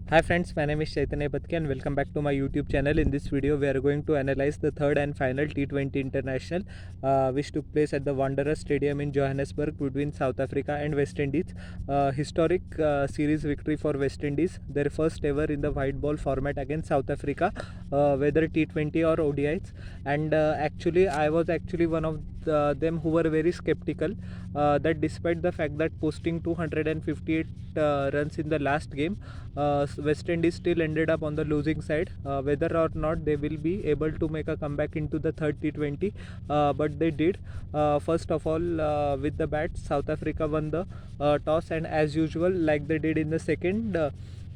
Hi friends, my name is Chaitanya Patki and welcome back to my YouTube channel. In this video, we are going to analyze the third and final T20 International which took place at the Wanderers Stadium in Johannesburg between South Africa and West Indies. Historic series victory for West Indies, their first ever in the white ball format against South Africa, whether T20 or ODIs. And actually, I was one of them who were very skeptical that despite the fact that posting 258 runs in the last game, West Indies still ended up on the losing side. Whether or not they will be able to make a comeback into the third T20, but they did. First of all, with the bats, South Africa won the toss, and as usual, like they did in the second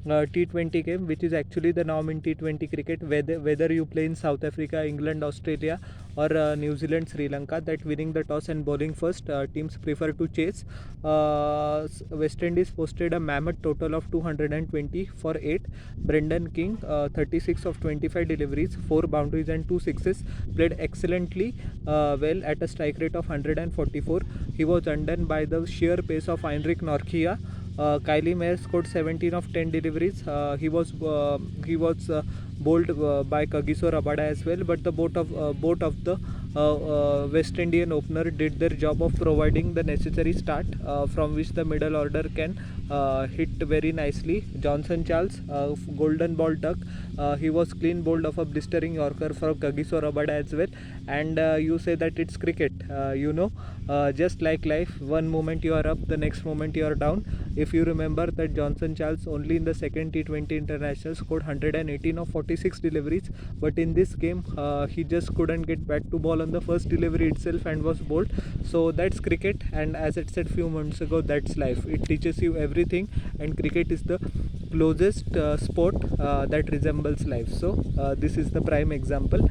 T20 game, which is actually the norm in T20 cricket, whether you play in South Africa, England, Australia, or New Zealand, Sri Lanka, that winning the toss and bowling first, teams prefer to chase. West Indies posted a mammoth total of 220 for 8. Brendan King, 36 of 25 deliveries, 4 boundaries and 2 sixes, played excellently well at a strike rate of 144. He was undone by the sheer pace of Heinrich Nortje. Kylie Mayer scored 17 of 10 deliveries. He was bowled by Kagiso Rabada as well, but the both of the West Indian opener did their job of providing the necessary start from which the middle order can hit very nicely. Johnson Charles, golden ball tuck. He was clean bowled of a blistering Yorker from Kagiso Rabada as well. And you say that it's cricket, just like life, one moment you are up, the next moment you are down. If you remember that Johnson Charles only in the second T20 International scored 118 of 46 deliveries, but in this game he just couldn't get back to ball on the first delivery itself and was bowled. So that's cricket, and as I said few months ago, that's life. It teaches you everything, and cricket is the closest sport that resembles life. So this is the prime example.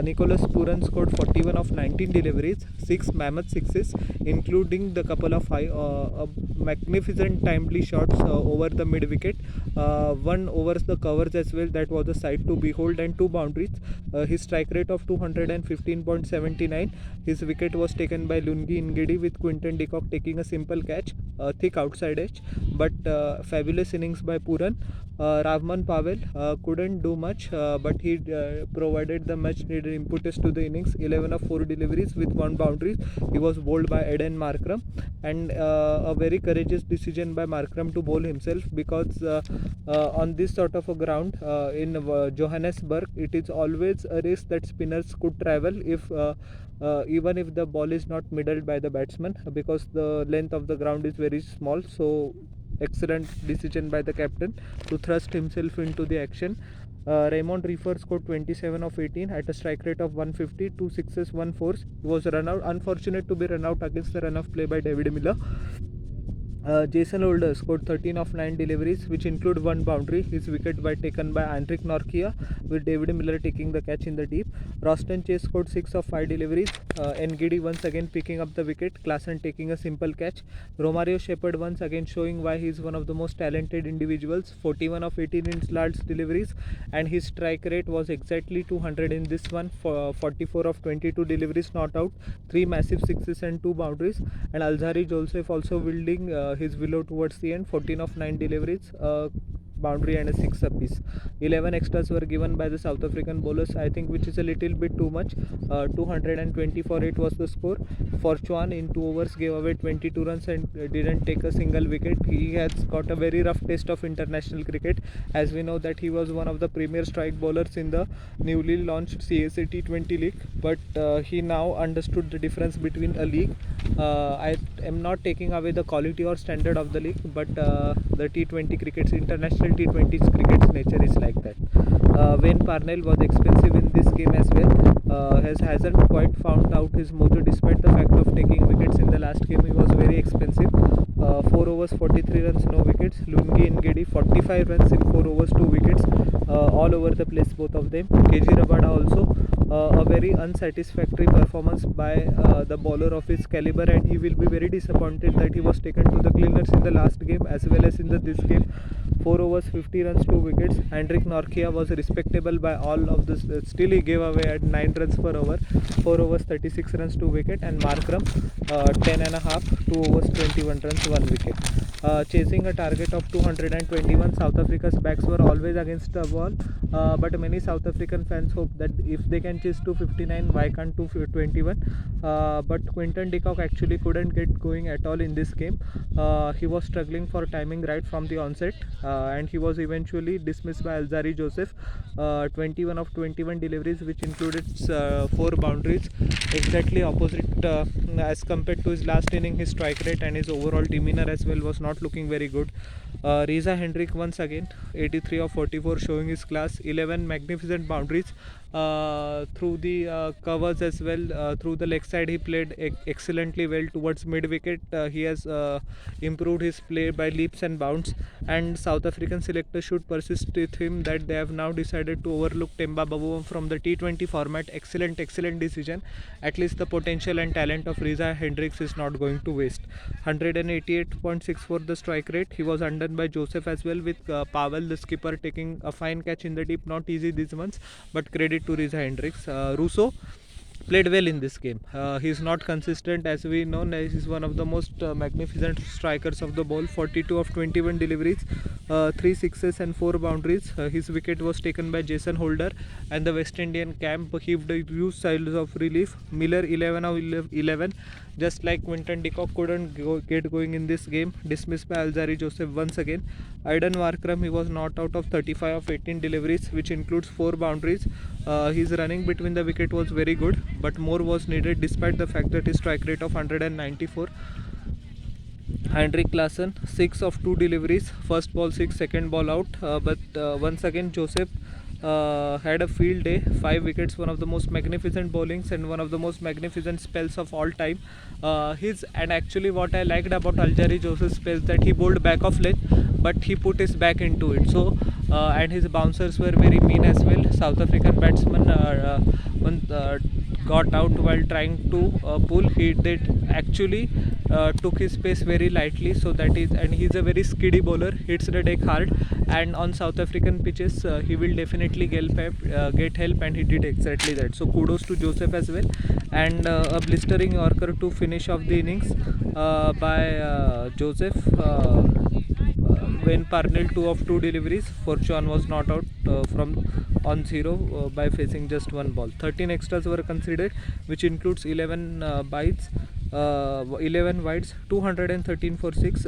Nicholas Pooran scored 41 of 19 deliveries, 6 mammoth sixes, including the couple of magnificent timely shots over the mid wicket, one over the covers as well, that was a sight to behold, and 2 boundaries. His strike rate of 215.79. His wicket was taken by Lungi Ngidi, with Quinton de Kock taking a simple catch, thick outside edge, but fabulous innings by Pooran. Ravman Pavel couldn't do much, but he provided the much needed impetus to the innings. 11 of 4 deliveries with 1 boundary. He was bowled by Eden Markram, and a very courageous decision by Markram to bowl himself, because on this sort of a ground in Johannesburg, it is always a risk that spinners could travel if even if the ball is not middled by the batsman, because the length of the ground is very small. So excellent decision by the captain to thrust himself into the action. Raymond Refer scored 27 of 18 at a strike rate of 150, 2 sixes, 1 fours. He was run out, unfortunate to be run out against the run of play by David Miller. Jason Holder scored 13 of 9 deliveries, which include 1 boundary. His wicket was taken by Heinrich Nortje, with David Miller taking the catch in the deep. Roston Chase scored 6 of 5 deliveries. Ngidi once again picking up the wicket. Klassen taking a simple catch. Romario Shepherd once again showing why he is one of the most talented individuals. 41 of 18 in large deliveries, and his strike rate was exactly 200 in this one. 44 of 22 deliveries not out, 3 massive sixes and 2 boundaries. And ALZARRI Joseph also wielding his willow towards the end. 14 of 9 deliveries, boundary and a 6 apiece. 11 extras were given by the South African bowlers, I think, which is a little bit too much. 220 for 8 was the score. Fortuan in 2 overs gave away 22 runs and didn't take a single wicket. He has got a very rough taste of international cricket, as we know that he was one of the premier strike bowlers in the newly launched CSA T20 league, but he now understood the difference between a league. I am not taking away the quality or standard of the league, but the T20 cricket's international T20 cricket's nature is like that. Wayne Parnell was expensive in this game as well. Hasn't quite found out his mojo, despite the fact of taking wickets in the last game. He was very expensive. 4 overs 43 runs, no wickets. Lungi Ngidi 45 runs in 4 overs, 2 wickets, all over the place, both of them. KG Rabada also a very unsatisfactory performance by the bowler of his caliber, and he will be very disappointed that he was taken to the cleaners in the last game as well as in this game. 4 overs 50 runs, 2 wickets. Heinrich Nortje was respectable by all of this, still he gave away at 9 runs per over. 4 overs 36 runs, 2 wicket. And Markram 10 and a half, 2 overs 21 runs, 1 wicket. chasing a target of 221. South Africa's backs were always against the wall, but many South African fans hope that if they can chase 259, why can't 221? But Quinton de Kock actually couldn't get going at all in this game. He was struggling for timing right from the onset, and he was eventually dismissed by ALZARRI Joseph. 21 of 21 deliveries, which included 4 boundaries, exactly opposite as compared to his last inning. His strike rate and his overall demeanor as well was not looking very good. Reza Hendrick once again 83 of 44, showing his class. 11 magnificent boundaries through the covers as well. Through the leg side he played excellently well. Towards mid wicket he has improved his play by leaps and bounds, and South African selectors should persist with him that they have now decided to overlook Temba Bavuma from the T20 format. Excellent decision. At least the potential and talent of Reza Hendricks is not going to waste. 188.64 the strike rate. He was undone by Joseph as well, with Powell the skipper taking a fine catch in the deep. Not easy these months, but credit to Reza Hendricks. Russo played well in this game. He is not consistent, as we know. He is one of the most magnificent strikers of the ball. 42 of 21 deliveries, 3 sixes and 4 boundaries. His wicket was taken by Jason Holder, and the West Indian camp heaved huge sighs of relief. Miller 11 of 11, just like Quinton de Kock couldn't get going in this game. Dismissed by ALZARRI Joseph once again. Aidan Markram, he was not out of 35 of 18 deliveries, which includes 4 boundaries. His running between the wicket was very good, but more was needed despite the fact that his strike rate of 194. Hendrik Larsson 6 of 2 deliveries, first ball 6, second ball out, but once again Joseph had a field day. 5 wickets, one of the most magnificent bowlings and one of the most magnificent spells of all time. And actually what I liked about ALZARRI Joseph's spells, that he bowled back of leg, but he put his back into it. So and his bouncers were very mean as well. South African batsman got out while trying to pull. He did actually took his pace very lightly, so that is, and he's a very skiddy bowler, hits the deck hard, and on South African pitches he will definitely get help, and he did exactly that. So kudos to Joseph as well, and a blistering Yorker to finish off the innings by Joseph. When Parnell 2 of 2 deliveries, Fortune was not out from on 0 by facing just 1 ball. 13 extras were considered, which includes 11 bites, 11 wides, 213 for 6.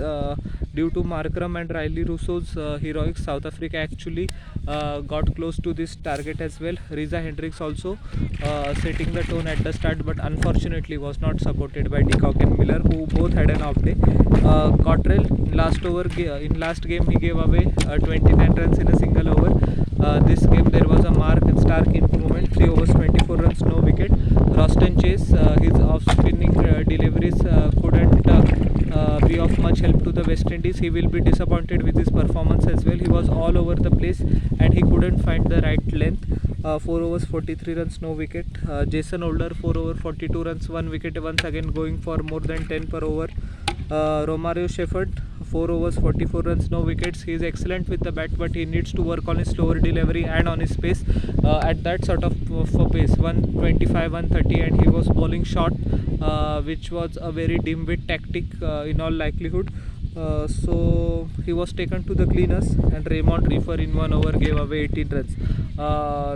Due to Markram and Riley Russo's heroics, South Africa actually got close to this target as well. Reza Hendricks also setting the tone at the start, but unfortunately was not supported by de Kock and Miller, who both had an off day. Cottrell in last game he gave away 29 runs in a single over. This game there was a stark improvement. 3 overs 24 runs, no wicket. Roston Chase, his off-spinning deliveries couldn't be of much help to the West Indies. He will be disappointed with his performance as well. He was all over the place and he couldn't find the right length. 4 overs 43 runs, no wicket. Jason Holder 4 over 42 runs, 1 wicket, once again going for more than 10 per over. Romario Shepherd 4 overs 44 runs, no wickets. He is excellent with the bat, but he needs to work on his slower delivery and on his pace. At that sort of pace, 125 130, and he was bowling short, which was a very dim-wit tactic in all likelihood. So he was taken to the cleaners, and Raymond Reefer in 1 over gave away 18 runs.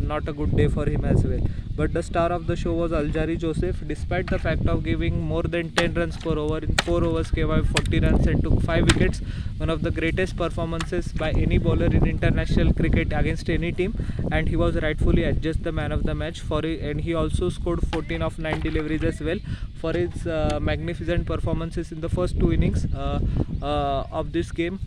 Not a good day for him as well. But the star of the show was ALZARRI Joseph. Despite the fact of giving more than 10 runs per over, in 4 overs gave away 40 runs and took 5 wickets. One of the greatest performances by any bowler in international cricket against any team, and he was rightfully adjudged the man of the match for it. And he also scored 14 of 9 deliveries as well for his magnificent performances in the first 2 innings of this game.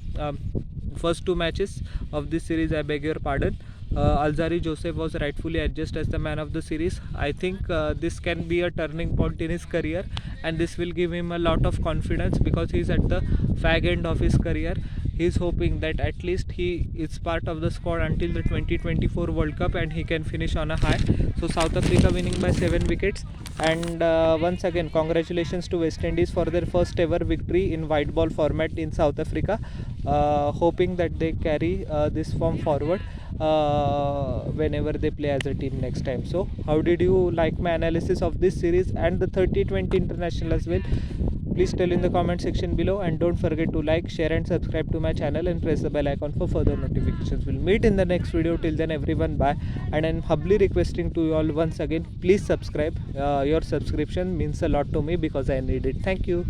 First 2 matches of this series, I beg your pardon. ALZARRI Joseph was rightfully adjudged as the man of the series. I think this can be a turning point in his career, and this will give him a lot of confidence because he is at the fag end of his career. He is hoping that at least he is part of the squad until the 2024 World Cup and he can finish on a high. So South Africa winning by 7 wickets, and once again congratulations to West Indies for their first ever victory in white ball format in South Africa. Hoping that they carry this form forward whenever they play as a team next time. So how did you like my analysis of this series and the 30-20 international as well? Please tell in the comment section below, and don't forget to like, share and subscribe to my channel and press the bell icon for further notifications. We'll meet in the next video. Till then everyone, bye. And I'm humbly requesting to you all once again, please subscribe. Your subscription means a lot to me because I need it. Thank you.